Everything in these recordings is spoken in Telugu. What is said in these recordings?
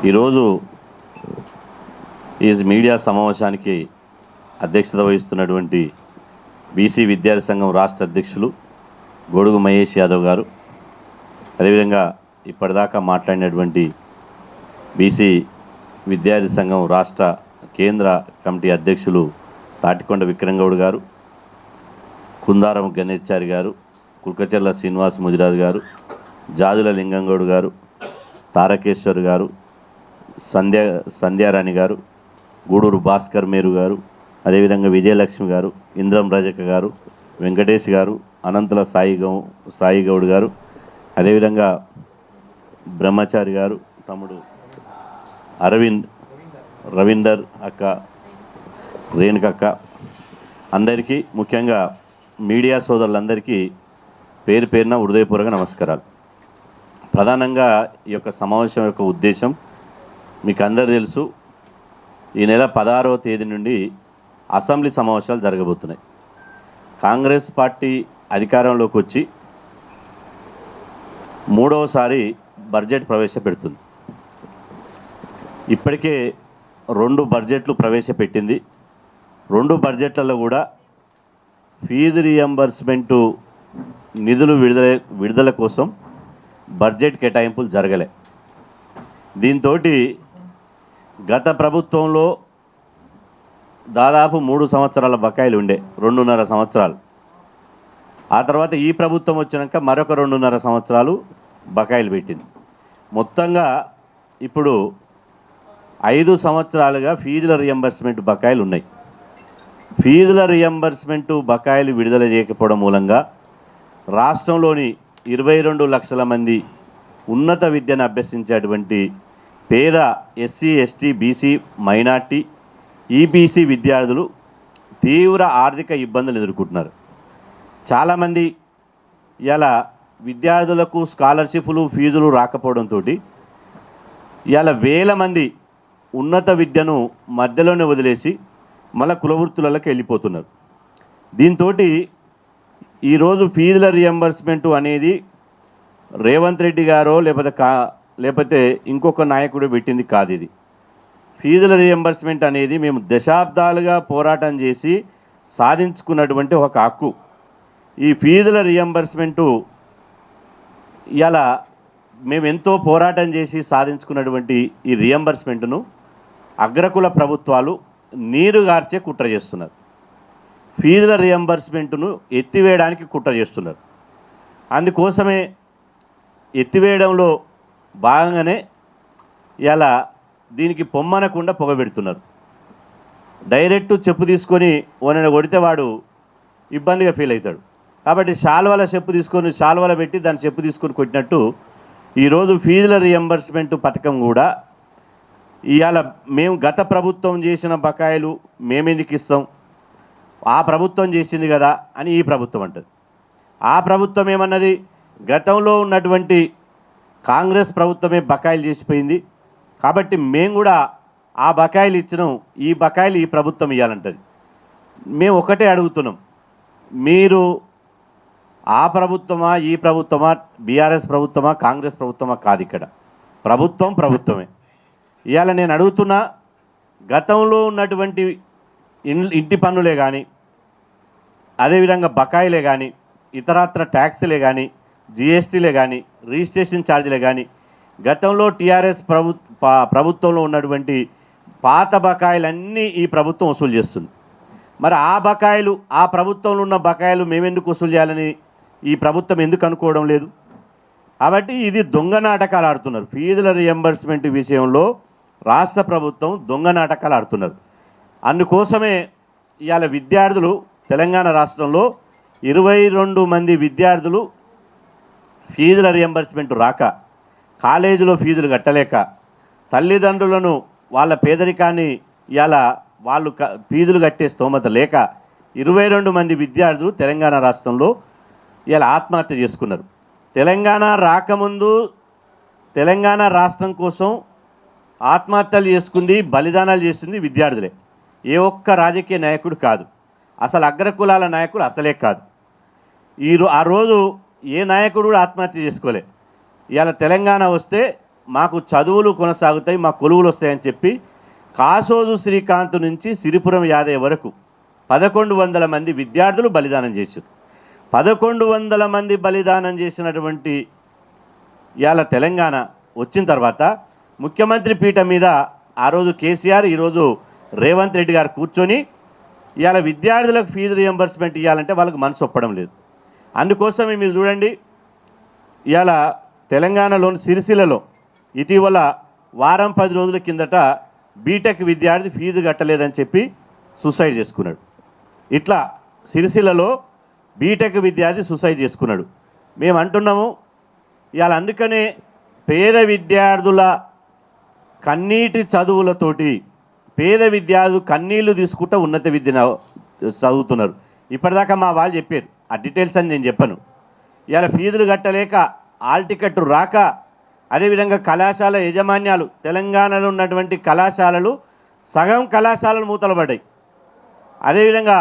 ఈరోజు ఈ మీడియా సమావేశానికి అధ్యక్షత వహిస్తున్నటువంటి బీసీ విద్యార్థి సంఘం రాష్ట్ర అధ్యక్షులు గొడుగు మహేష్ యాదవ్ గారు, అదేవిధంగా ఇప్పటిదాకా మాట్లాడినటువంటి బీసీ విద్యార్థి సంఘం రాష్ట్ర కేంద్ర కమిటీ అధ్యక్షులు తాటికొండ విక్రమ్ గౌడ్ గారు, కుందారం గణేశారి గారు, కుల్కచర్ల శ్రీనివాస్ ముదిరాజు గారు, జాజుల లింగంగౌడ్ గారు, తారకేశ్వర్ గారు, సంధ్యారాణి గారు, గూడూరు భాస్కర్ మేరు గారు, విజయలక్ష్మి గారు, ఇంద్రం రజక గారు, వెంకటేష్ గారు, అనంతల సాయి గౌడ్ గారు, అదేవిధంగా బ్రహ్మచారి గారు, తమ్ముడు రవీందర్ అక్క, రేణుకక్క, అందరికీ ముఖ్యంగా మీడియా సోదరులందరికీ పేరు పేరున హృదయపూర్వక నమస్కారాలు. ప్రధానంగా ఈ యొక్క సమావేశం యొక్క ఉద్దేశం మీకు అందరూ తెలుసు. ఈ నెల 16వ తేదీ నుండి అసెంబ్లీ సమావేశాలు జరగబోతున్నాయి. కాంగ్రెస్ పార్టీ అధికారంలోకి వచ్చి మూడవసారి బడ్జెట్ ప్రవేశపెడుతుంది. ఇప్పటికే 2 బడ్జెట్లు ప్రవేశపెట్టింది. 2 బడ్జెట్లలో కూడా ఫీజు రీఎంబర్స్మెంటు నిధులు విడుదల కోసం బడ్జెట్ కేటాయింపులు జరగలే. దీంతో గత ప్రభుత్వంలో దాదాపు 3 సంవత్సరాల బకాయిలు ఉండే, 2.5 సంవత్సరాలు. ఆ తర్వాత ఈ ప్రభుత్వం వచ్చినాక మరొక 2.5 సంవత్సరాలు బకాయిలు పెట్టింది. మొత్తంగా ఇప్పుడు 5 సంవత్సరాలుగా ఫీజుల రీఎంబర్స్మెంట్ బకాయిలు ఉన్నాయి. ఫీజుల రీఎంబర్స్మెంటు బకాయిలు విడుదల చేయకపోవడం మూలంగా రాష్ట్రంలోని 22 లక్షల మంది ఉన్నత విద్యను అభ్యసించేటువంటి పేద SC, ST, BC, minority, EBC విద్యార్థులు తీవ్ర ఆర్థిక ఇబ్బందులు ఎదుర్కొంటున్నారు. చాలామంది ఇలా విద్యార్థులకు స్కాలర్షిప్లు, ఫీజులు రాకపోవడంతో ఇలా వేల మంది ఉన్నత విద్యను మధ్యలోనే వదిలేసి మళ్ళీ కులవృత్తులకు వెళ్ళిపోతున్నారు. దీంతో ఈరోజు ఫీజుల రీఎంబర్స్మెంటు అనేది రేవంత్ రెడ్డి గారో లేకపోతే ఇంకొక నాయకుడు పెట్టింది కాదు. ఇది ఫీజుల రీఎంబర్స్మెంట్ అనేది మేము దశాబ్దాలుగా పోరాటం చేసి సాధించుకున్నటువంటి ఒక హక్కు. ఈ ఫీజుల రీఎంబర్స్మెంటు ఇలా మేము ఎంతో పోరాటం చేసి సాధించుకున్నటువంటి ఈ రీఎంబర్స్మెంట్ను అగ్రకుల ప్రభుత్వాలు నీరుగార్చే కుట్ర చేస్తున్నారు. ఫీజుల రీఎంబర్స్మెంట్ను ఎత్తివేయడానికి కుట్ర చేస్తున్నారు. అందుకోసమే ఎత్తివేయడంలో భాగంగానే ఇలా దీనికి పొమ్మనకుండా పొగబెడుతున్నారు. డైరెక్ట్ చెప్పు తీసుకొని ఓనైనా కొడితే వాడు ఇబ్బందిగా ఫీల్ అవుతాడు. కాబట్టి శాల్వాల చెప్పు తీసుకొని శాల్వాల పెట్టి దాన్ని చెప్పు తీసుకొని కొట్టినట్టు ఈరోజు ఫీజుల రీఎంబర్స్మెంట్ పథకం కూడా ఇవాళ మేము గత ప్రభుత్వం చేసిన బకాయిలు మేమెందుకు ఇస్తాం, ఆ ప్రభుత్వం చేసింది కదా అని ఈ ప్రభుత్వం అంటది. ఆ ప్రభుత్వం ఏమన్నది, గతంలో ఉన్నటువంటి కాంగ్రెస్ ప్రభుత్వమే బకాయిలు చేసిపోయింది కాబట్టి మేము కూడా ఆ బకాయిలు ఇచ్చినాం, ఈ బకాయిలు ఈ ప్రభుత్వం ఇవ్వాలంటది. మేము ఒకటే అడుగుతున్నాం, మీరు ఆ ప్రభుత్వమా, ఈ ప్రభుత్వమా, బీఆర్ఎస్ ప్రభుత్వమా, కాంగ్రెస్ ప్రభుత్వమా కాదు, ఇక్కడ ప్రభుత్వమే. ఇవాళ నేను అడుగుతున్నా, గతంలో ఉన్నటువంటి ఇంటి పన్నులే కానీ, అదేవిధంగా బకాయిలే కానీ, ఇతరత్ర ట్యాక్స్లే కానీ, జిఎస్టీలే కానీ, రిజిస్ట్రేషన్ ఛార్జీలే కానీ, గతంలో టీఆర్ఎస్ ప్రభుత్వంలో ఉన్నటువంటి పాత బకాయిలన్నీ ఈ ప్రభుత్వం వసూలు చేస్తుంది. మరి ఆ బకాయిలు, ఆ ప్రభుత్వంలో ఉన్న బకాయిలు మేమెందుకు వసూలు చేయాలని ఈ ప్రభుత్వం ఎందుకు అనుకోవడం లేదు? కాబట్టి ఇది దొంగ నాటకాలు ఆడుతున్నారు. ఫీజుల రీఎంబర్స్మెంట్ విషయంలో రాష్ట్ర ప్రభుత్వం దొంగ నాటకాలు ఆడుతున్నారు. అందుకోసమే ఇవాళ విద్యార్థులు తెలంగాణ రాష్ట్రంలో 22 మంది విద్యార్థులు ఫీజుల రీఎంబర్స్మెంట్ రాక, కాలేజీలో ఫీజులు కట్టలేక, తల్లిదండ్రులను వాళ్ళ పేదరికాన్ని ఇవాళ వాళ్ళు ఫీజులు కట్టే స్తోమత లేక 22 మంది విద్యార్థులు తెలంగాణ రాష్ట్రంలో ఇవాళ ఆత్మహత్య చేసుకున్నారు. తెలంగాణ రాకముందు తెలంగాణ రాష్ట్రం కోసం ఆత్మహత్యలు చేసుకుంది, బలిదానాలు చేస్తుంది విద్యార్థులే. ఏ ఒక్క రాజకీయ నాయకుడు కాదు, అసలు అగ్రకులాల నాయకుడు అసలే కాదు. ఆ రోజు ఏ నాయకుడు కూడా ఆత్మహత్య చేసుకోలే. ఇవాళ తెలంగాణ వస్తే మాకు చదువులు కొనసాగుతాయి, మా కొలువులు వస్తాయని చెప్పి కాసోజు శ్రీకాంత్ నుంచి సిరిపురం యాదయ్య వరకు 1100 మంది విద్యార్థులు బలిదానం చేశారు. 1100 మంది బలిదానం చేసినటువంటి ఇవాళ తెలంగాణ వచ్చిన తర్వాత ముఖ్యమంత్రి పీఠం మీద ఆ రోజు కేసీఆర్, ఈరోజు రేవంత్ రెడ్డి గారు కూర్చొని ఇవాళ విద్యార్థులకు ఫీజు రియంబర్స్మెంట్ ఇవ్వాలంటే వాళ్ళకి మనసు ఒప్పడం లేదు. అందుకోసమే మీరు చూడండి, ఇవాళ తెలంగాణలోని సిరిసిల్లలో ఇటీవల వారం 10 రోజుల కిందట బీటెక్ విద్యార్థి ఫీజు కట్టలేదని చెప్పి సూసైడ్ చేసుకున్నాడు. ఇట్లా సిరిసిల్లలో బీటెక్ విద్యార్థి సూసైడ్ చేసుకున్నాడు. మేము అంటున్నాము ఇవాళ అందుకనే పేద విద్యార్థుల కన్నీటి చదువులతోటి పేద విద్యార్థులు కన్నీళ్లు తీసుకుంటూ ఉన్నత విద్యను చదువుతున్నారు. ఇప్పటిదాకా మా వాళ్ళు చెప్పారు, ఆ డీటెయిల్స్ అని నేను చెప్పను. ఇవాళ ఫీజులు కట్టలేక ఆల్ టికెట్ రాక, అదేవిధంగా కళాశాల యాజమాన్యాలు, తెలంగాణలో ఉన్నటువంటి కళాశాలలు సగం కళాశాలలు మూతలపడ్డాయి. అదేవిధంగా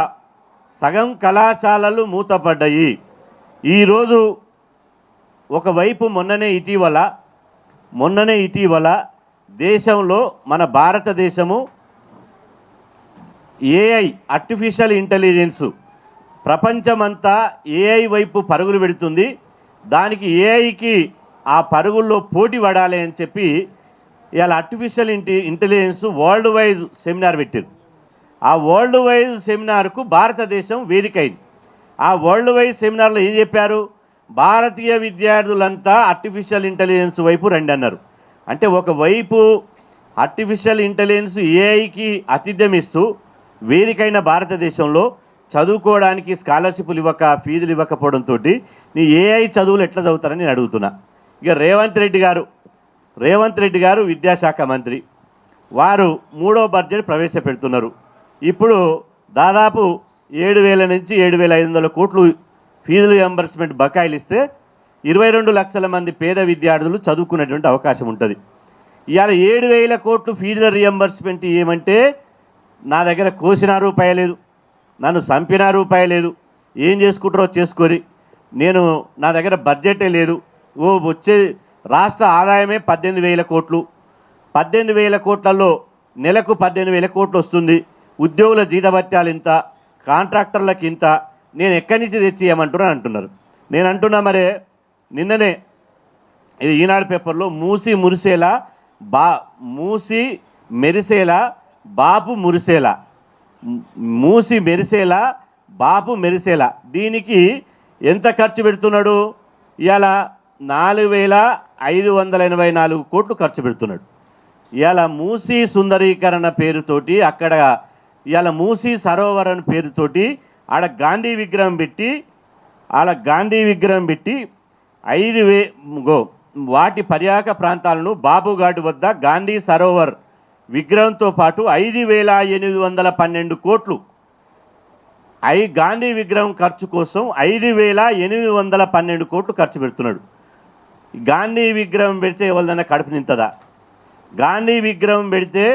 సగం కళాశాలలు మూతపడ్డాయి. ఈరోజు ఒకవైపు మొన్ననే ఇటీవల దేశంలో మన భారతదేశము ఏఐ ఆర్టిఫిషియల్ ఇంటెలిజెన్స్ ప్రపంచమంతా ఏఐ వైపు పరుగులు పెడుతుంది. దానికి ఏఐకి ఆ పరుగుల్లో పోటీ పడాలి అని చెప్పి ఇవాళ artificial intelligence world wise seminar పెట్టారు. ఆ వరల్డ్ వైజ్ సెమినార్కు భారతదేశం వేదిక అయింది. ఆ వరల్డ్ వైజ్ సెమినార్లో ఏం చెప్పారు? భారతీయ విద్యార్థులంతా ఆర్టిఫిషియల్ ఇంటెలిజెన్స్ వైపు రండి అన్నారు. అంటే ఒకవైపు ఆర్టిఫిషియల్ ఇంటెలిజెన్స్ ఏఐకి ఆతిథ్యం ఇస్తూ వేదికైన భారతదేశంలో చదువుకోవడానికి స్కాలర్షిప్లు ఇవ్వక, ఫీజులు ఇవ్వకపోవడంతో నీ ఏఐ చదువులు ఎట్లా చదువుతారని నేను అడుగుతున్నా. ఇక రేవంత్ రెడ్డి గారు విద్యాశాఖ మంత్రి, వారు 3వ బడ్జెట్ ప్రవేశపెడుతున్నారు. ఇప్పుడు దాదాపు 7,000 నుంచి 7,500 కోట్లు ఫీజు రియంబర్స్మెంట్ బకాయిలు ఇస్తే 22 లక్షల మంది పేద విద్యార్థులు చదువుకునేటువంటి అవకాశం ఉంటుంది. ఇవాళ 7,000 కోట్లు ఫీజుల రియంబర్స్మెంట్ ఏమంటే నా దగ్గర కోసిన రూపాయి లేదు, నన్ను చంపిన రూపాయి లేదు, ఏం చేసుకుంటారో చేసుకొని నా దగ్గర బడ్జెటే లేదు. వచ్చే రాష్ట్ర ఆదాయమే 18,000 కోట్లు. 18,000 కోట్లలో నెలకు 18,000 కోట్లు వస్తుంది. ఉద్యోగుల జీతభత్యాలు ఇంత, కాంట్రాక్టర్లకు ఇంత, నేను ఎక్కడి నుంచి తెచ్చియమంటున్నాను అంటున్నారు. నేను అంటున్నా మరే నిన్ననే ఇది ఈనాడు పేపర్లో మూసి మెరిసేలా బాపు మురిసేలా, మూసి మెరిసేలా బాపు మెరిసేలా, దీనికి ఎంత ఖర్చు పెడుతున్నాడు? ఇవాళ 4,584 కోట్లు ఖర్చు పెడుతున్నాడు. ఇవాళ మూసి సుందరీకరణ పేరుతోటి అక్కడ ఇవాళ మూసి సరోవరం పేరుతోటి ఆడ గాంధీ విగ్రహం పెట్టి 5,000 వాటి పర్యాటక ప్రాంతాలను బాబుఘాట్ వద్ద గాంధీ సరోవర్ విగ్రహంతో పాటు 5,812 కోట్లు గాంధీ విగ్రహం ఖర్చు కోసం 5,812 కోట్లు ఖర్చు పెడుతున్నాడు. గాంధీ విగ్రహం పెడితే ఎవరిదన్నా కడుపు నింతదా? గాంధీ విగ్రహం పెడితే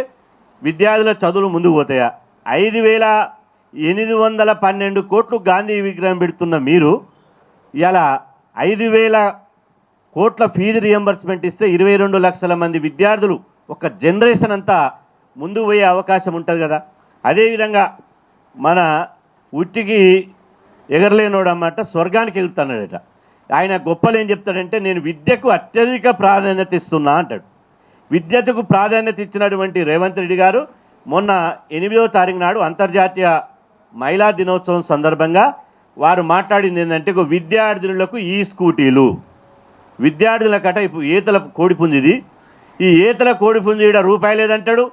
విద్యార్థుల చదువులు ముందుకు పోతాయా? 5,812 కోట్లు గాంధీ విగ్రహం పెడుతున్న మీరు ఇలా 5,000 కోట్ల ఫీజు రియంబర్స్మెంట్ ఇస్తే 22 లక్షల మంది విద్యార్థులు ఒక జనరేషన్ అంతా ముందు పోయే అవకాశం ఉంటుంది కదా. అదేవిధంగా మన ఉట్టికి ఎగరలేనోడు అన్నమాట స్వర్గానికి వెళ్తున్నాడట. ఆయన గొప్పలు ఏం చెప్తాడంటే, నేను విద్యకు అత్యధిక ప్రాధాన్యత ఇస్తున్నా అంటాడు. విద్యకు ప్రాధాన్యత ఇచ్చినటువంటి రేవంత్ రెడ్డి గారు మొన్న 8వ తారీఖు నాడు అంతర్జాతీయ మహిళా దినోత్సవం సందర్భంగా వారు మాట్లాడింది ఏంటంటే, విద్యార్థినులకు ఈ స్కూటీలు, విద్యార్థులకట ఇప్పుడు ఈతల కోడిపుంజిది, ఈ ఈతల కోడిపుంజి ఈడ రూపాయి లేదంటాడు,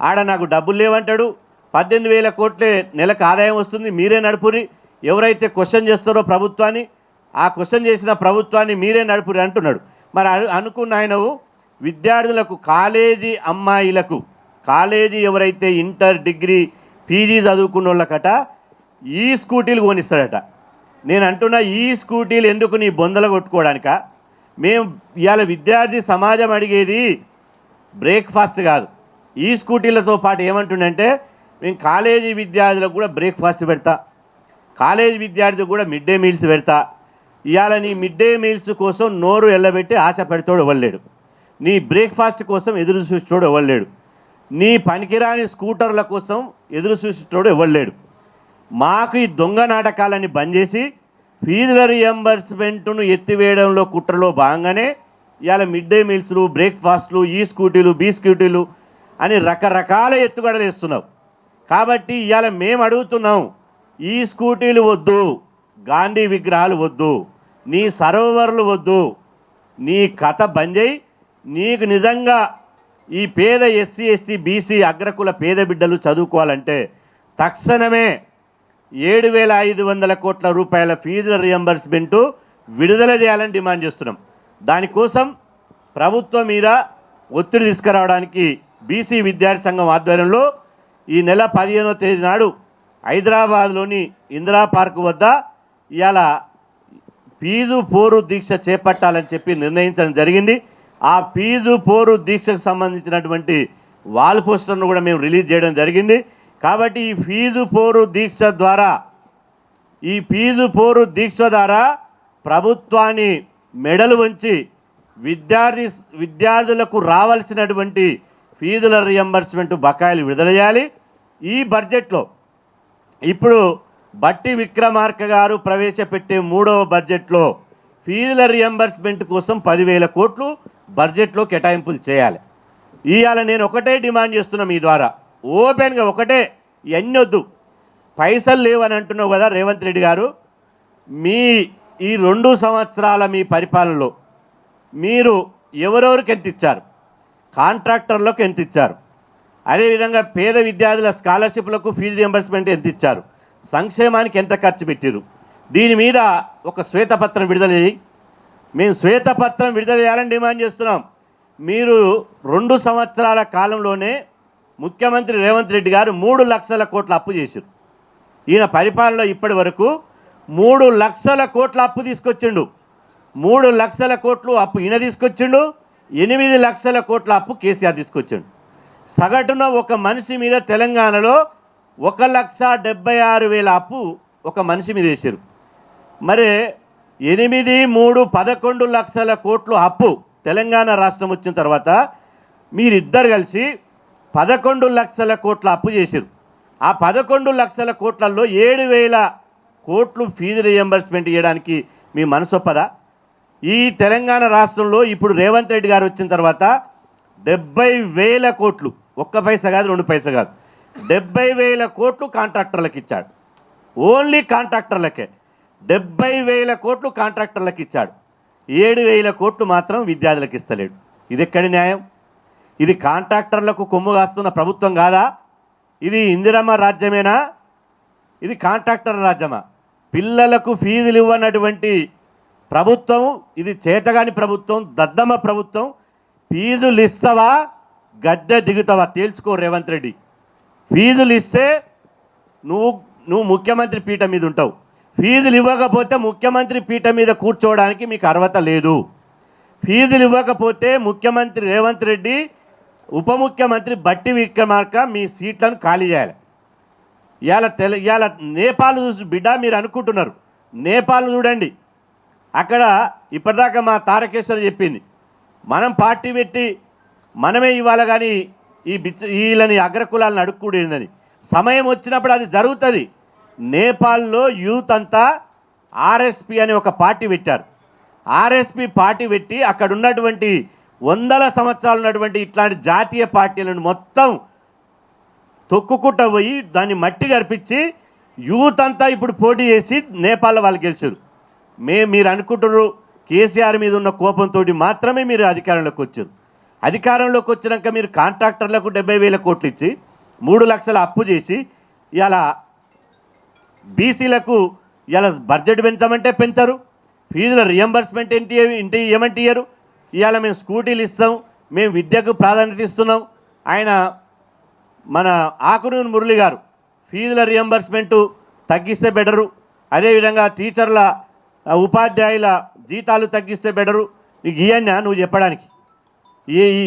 ఆడ నాకు డబ్బులు లేవంటాడు, 18,000 కోట్లే నెలకు ఆదాయం వస్తుంది, మీరే నడుపురి, ఎవరైతే క్వశ్చన్ చేస్తారో ప్రభుత్వాన్ని, ఆ క్వశ్చన్ చేసిన ప్రభుత్వాన్ని మీరే నడుపురి అంటున్నాడు. మరి అనుకున్న ఆయనవు విద్యార్థులకు, కాలేజీ అమ్మాయిలకు, కాలేజీ ఎవరైతే ఇంటర్ డిగ్రీ పీజీ చదువుకున్న వాళ్ళకట ఈ స్కూటీలు కొనిస్తాడట. నేను అంటున్నా, ఈ స్కూటీలు ఎందుకు నీ బొందలు కొట్టుకోవడానిక? మేము ఇవాళ విద్యార్థి సమాజం అడిగేది బ్రేక్ఫాస్ట్ కాదు. ఈ స్కూటీలతో పాటు ఏమంటుండంటే, మేము కాలేజీ విద్యార్థులకు కూడా బ్రేక్ఫాస్ట్ పెడతా, కాలేజీ విద్యార్థులకు కూడా మిడ్ డే మీల్స్ పెడతా. ఇవాళ నీ మిడ్ డే మీల్స్ కోసం నోరు ఎల్లబెట్టి ఆశ పెడతాడు ఇవ్వలేడు. నీ బ్రేక్ఫాస్ట్ కోసం ఎదురు చూసేటోడు ఎవరు లేడు, నీ పనికిరాని స్కూటర్ల కోసం ఎదురు చూసేటోడు ఎవరు లేడు. మాకు ఈ దొంగ నాటకాలని బంద్ చేసి ఫీజుల రియంబర్స్మెంట్ను ఎత్తివేయడంలో కుట్రలో భాగంగానే ఇవాళ మిడ్ డే మీల్స్లు, బ్రేక్ఫాస్ట్లు, ఈ స్కూటీలు, బీ స్కూటీలు అని రకరకాల ఎత్తుగడలు వేస్తున్నావు. కాబట్టి ఇవాళ మేము అడుగుతున్నాం, ఈ స్కూటీలు వద్దు, గాంధీ విగ్రహాలు వద్దు, నీ సరోవర్లు వద్దు, నీ కథ బంద్ చేయి. నీకు నిజంగా ఈ పేద ఎస్సీ ఎస్టీ బీసీ అగ్రకుల పేద బిడ్డలు చదువుకోవాలంటే తక్షణమే 7,500 కోట్ల రూపాయల ఫీజుల రియంబర్స్మెంటు విడుదల చేయాలని డిమాండ్ చేస్తున్నాం. దానికోసం ప్రభుత్వం మీద ఒత్తిడి తీసుకురావడానికి బీసీ విద్యార్థి సంఘం ఆధ్వర్యంలో ఈ నెల 15వ తేదీ నాడు హైదరాబాద్లోని ఇందిరా పార్క్ వద్ద ఇవాళ ఫీజు పోరు దీక్ష చేపట్టాలని చెప్పి నిర్ణయించడం జరిగింది. ఆ ఫీజు పోరు దీక్షకు సంబంధించినటువంటి వాల్ పోస్టర్ను కూడా మేము రిలీజ్ చేయడం జరిగింది. కాబట్టి ఈ ఫీజు పోరు దీక్ష ద్వారా ప్రభుత్వాన్ని మెడలు వంచి విద్యార్థులకు రావాల్సినటువంటి ఫీజుల రియంబర్స్మెంట్ బకాయిలు విడుదల చేయాలి. ఈ బడ్జెట్లో ఇప్పుడు బట్టి విక్రమార్క గారు ప్రవేశపెట్టే 3వ బడ్జెట్లో ఫీజుల రియంబర్స్మెంట్ కోసం 10,000 కోట్లు బడ్జెట్లో కేటాయింపులు చేయాలి. ఇవాళ నేను ఒకటే డిమాండ్ చేస్తున్నా, మీ ద్వారా ఓపెన్గా ఒకటే, ఇవన్నీ వద్దు, పైసలు లేవని అంటున్నావు కదా రేవంత్ రెడ్డి గారు. మీ ఈ 2 సంవత్సరాల మీ పరిపాలనలో మీరు ఎవరెవరికి ఎంత ఇచ్చారు, కాంట్రాక్టర్లకు ఎంత ఇచ్చారు, అదేవిధంగా పేద విద్యార్థుల స్కాలర్షిప్లకు ఫీజు రియంబర్స్మెంట్ ఎంత ఇచ్చారు, సంక్షేమానికి ఎంత ఖర్చు పెట్టారు, దీని మీద ఒక శ్వేతపత్రం విడుదల చేయి. మేము శ్వేతపత్రం విడుదల చేయాలని డిమాండ్ చేస్తున్నాం. మీరు 2 సంవత్సరాల కాలంలోనే ముఖ్యమంత్రి రేవంత్ రెడ్డి గారు 3 లక్షల కోట్ల అప్పు చేశారు. ఈయన పరిపాలనలో ఇప్పటి వరకు 3 లక్షల కోట్ల అప్పు తీసుకొచ్చిండు. 3 లక్షల కోట్లు అప్పు ఈయన తీసుకొచ్చిండు, 8 లక్షల కోట్ల అప్పు కేసీఆర్ తీసుకొచ్చిండు. సగటున ఒక మనిషి మీద తెలంగాణలో 1,76,000 అప్పు ఒక మనిషి మీద వేసారు. మరి 8, 3, 11 లక్షల కోట్లు అప్పు తెలంగాణ రాష్ట్రం వచ్చిన తర్వాత మీరిద్దరు కలిసి 11 లక్షల కోట్ల అప్పు చేశారు. ఆ 11 లక్షల కోట్లలో 7,000 కోట్లు ఫీజు రియంబర్స్మెంట్ చేయడానికి మీ మనసొప్పదా? ఈ తెలంగాణ రాష్ట్రంలో ఇప్పుడు రేవంత్ రెడ్డి గారు వచ్చిన తర్వాత 70,000 కోట్లు, 1 పైసా కాదు 2 పైసా కాదు, 70,000 కోట్లు కాంట్రాక్టర్లకు ఇచ్చాడు. ఓన్లీ కాంట్రాక్టర్లకే 70,000 కోట్లు కాంట్రాక్టర్లకు ఇచ్చాడు. 7,000 కోట్లు మాత్రం విద్యార్థులకు ఇస్తలేడు. ఇది ఎక్కడి న్యాయం? ఇది కాంట్రాక్టర్లకు కొమ్ము కాస్తున్న ప్రభుత్వం కాదా? ఇది ఇందిరమ్మ రాజ్యమేనా? ఇది కాంట్రాక్టర్ రాజ్యమా? పిల్లలకు ఫీజులు ఇవ్వనటువంటి ప్రభుత్వం ఇది, చేతగాని ప్రభుత్వం, దద్దమ్మ ప్రభుత్వం. ఫీజులు ఇస్తావా గద్దె దిగుతావా తేల్చుకో రేవంత్ రెడ్డి. ఫీజులు ఇస్తే నువ్వు ముఖ్యమంత్రి పీఠం మీద ఉంటావు, ఫీజులు ఇవ్వకపోతే ముఖ్యమంత్రి పీఠం మీద కూర్చోవడానికి మీకు అర్హత లేదు. ఫీజులు ఇవ్వకపోతే ముఖ్యమంత్రి రేవంత్ రెడ్డి, ఉప ముఖ్యమంత్రి బట్టి విక్రమార్క మీ సీట్లను ఖాళీ చేయాలి. ఇవాళ నేపాల్ చూసి బిడ్డ మీరు అనుకుంటున్నారు, నేపాల్ చూడండి. అక్కడ ఇప్పటిదాకా మా తారకేశ్వర చెప్పింది, మనం పార్టీ పెట్టి మనమే ఇవ్వాలి కానీ వీళ్ళని అగ్రకులాలను అడుక్కుడేందని. సమయం వచ్చినప్పుడు అది జరుగుతుంది. నేపాల్లో యూత్ అంతా ఆర్ఎస్పి అని ఒక పార్టీ పెట్టారు. ఆర్ఎస్పి పార్టీ పెట్టి అక్కడ ఉన్నటువంటి 100 సంవత్సరాలు ఉన్నటువంటి ఇట్లాంటి జాతీయ పార్టీలను మొత్తం తొక్కుకుంటూ పోయి దాన్ని మట్టి గర్పించి యూత్ అంతా ఇప్పుడు పోటీ చేసి నేపాల్లో వాళ్ళు గెలిచారు. మీరు అనుకుంటున్నారు కేసీఆర్ మీద ఉన్న కోపంతో మాత్రమే మీరు అధికారంలోకి వచ్చారు. అధికారంలోకి వచ్చినాక మీరు కాంట్రాక్టర్లకు 70,000 కోట్లు ఇచ్చి 3 లక్షల అప్పు చేసి ఇలా బీసీలకు ఇలా బడ్జెట్ పెంచమంటే పెంచరు, ఫీజుల రియంబర్స్మెంట్ ఏంటి ఏమంటే ఇయ్యరు. ఇవాళ మేము స్కూటీలు ఇస్తాం, మేము విద్యకు ప్రాధాన్యత ఇస్తున్నాం. ఆయన మన ఆకునూరు మురళి గారు ఫీజుల రియంబర్స్మెంటు తగ్గిస్తే బెటరు, అదేవిధంగా టీచర్ల ఉపాధ్యాయుల జీతాలు తగ్గిస్తే బెటరు. నీకు ఇవన్నీ నువ్వు చెప్పడానికి,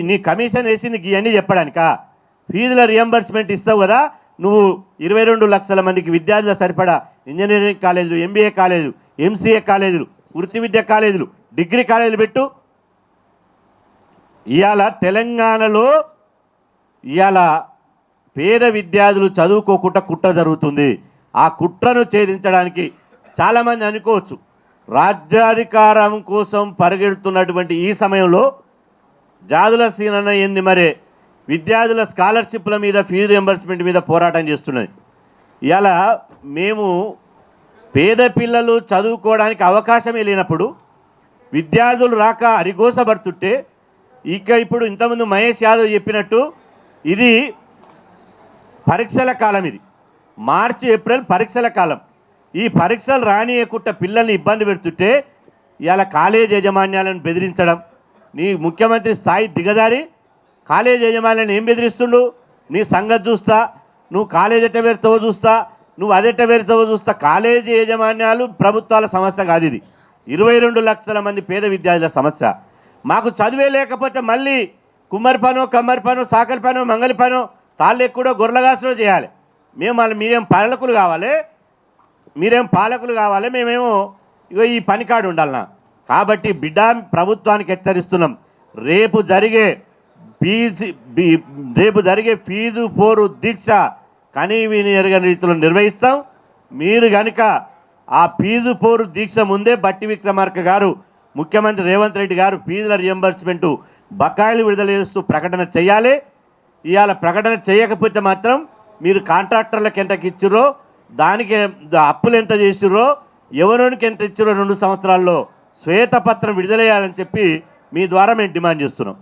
నీ కమిషన్ వేసి నీకు ఇవన్నీ చెప్పడానికా? ఫీజుల రియంబర్స్మెంట్ ఇస్తావు కదా, నువ్వు 22 లక్షల మందికి విద్యార్థుల సరిపడా ఇంజనీరింగ్ కాలేజీలు, ఎంబీఏ కాలేజీలు, ఎంసీఏ కాలేజీలు, వృత్తి విద్య కాలేజీలు, డిగ్రీ కాలేజీలు పెట్టు. ఇవాళ తెలంగాణలో ఇవాళ పేద విద్యార్థులు చదువుకోకుండా కుట్ర జరుగుతుంది. ఆ కుట్రను ఛేదించడానికి చాలామంది అనుకోవచ్చు, రాజ్యాధికారం కోసం పరిగెడుతున్నటువంటి ఈ సమయంలో జాదుల సీనన్న ఏంది మరి విద్యార్థుల స్కాలర్షిప్ల మీద ఫీజు రియంబర్స్మెంట్ మీద పోరాటం చేస్తున్నది. ఇలా మేము పేద పిల్లలు చదువుకోవడానికి అవకాశమే లేనప్పుడు విద్యార్థులు రాక అరిగోసపడుతుంటే ఇప్పుడు ఇంతకుముందు మహేష్ యాదవ్ చెప్పినట్టు ఇది పరీక్షల కాలం, ఇది మార్చి ఏప్రిల్ పరీక్షల కాలం. ఈ పరీక్షలు రానియకుండా పిల్లల్ని ఇబ్బంది పెడుతుంటే ఇవాళ కాలేజ్ యాజమాన్యాలను బెదిరించడం, నీ ముఖ్యమంత్రి స్థాయి దిగజారి కాలేజ్ యజమానులను ఏం బెదిరిస్తుండు, నీ సంగతి చూస్తా, నువ్వు కాలేజ్ ఎట్ట పెడతావో చూస్తా, నువ్వు అదెట్ట పెడతావో చూస్తా. కాలేజీ యాజమాన్యాలు ప్రభుత్వాల సమస్య కాదు, ఇది 22 లక్షల మంది పేద విద్యార్థుల సమస్య. మాకు చదివే లేకపోతే మళ్ళీ కుమ్మరి పనో కమ్మరి పనో సాకలి పనో మంగలి పనో తాళ్ళు కూడా గొర్రెలగాసలో చేయాలి. మీరేం పాలకులు కావాలి, మేమేమో ఇగో ఈ పనికాడు ఉండాలన్నా. కాబట్టి బిడ్డ ప్రభుత్వానికి హెచ్చరిస్తున్నాం, రేపు జరిగే ఫీజు పోరు దీక్ష కనీవిని ఎరగని రీతిలో నిర్వహిస్తాం. మీరు కనుక ఆ ఫీజు పోరు దీక్ష ముందే బట్టి విక్రమార్క గారు, ముఖ్యమంత్రి రేవంత్ రెడ్డి గారు ఫీజుల రియంబర్స్మెంట్ బకాయిలు విడుదల చేస్తూ ప్రకటన చేయాలి. ఇవాళ ప్రకటన చేయకపోతే మాత్రం మీరు కాంట్రాక్టర్లకు ఎంతకి ఇచ్చిర్రో, దానికి అప్పులు ఎంత చేసిర్రో, ఎవరికి ఎంత ఇచ్చిర్రో 2 సంవత్సరాల్లో శ్వేతపత్రం విడుదల చేయాలని చెప్పి మీ ద్వారా మేము డిమాండ్ చేస్తున్నాం.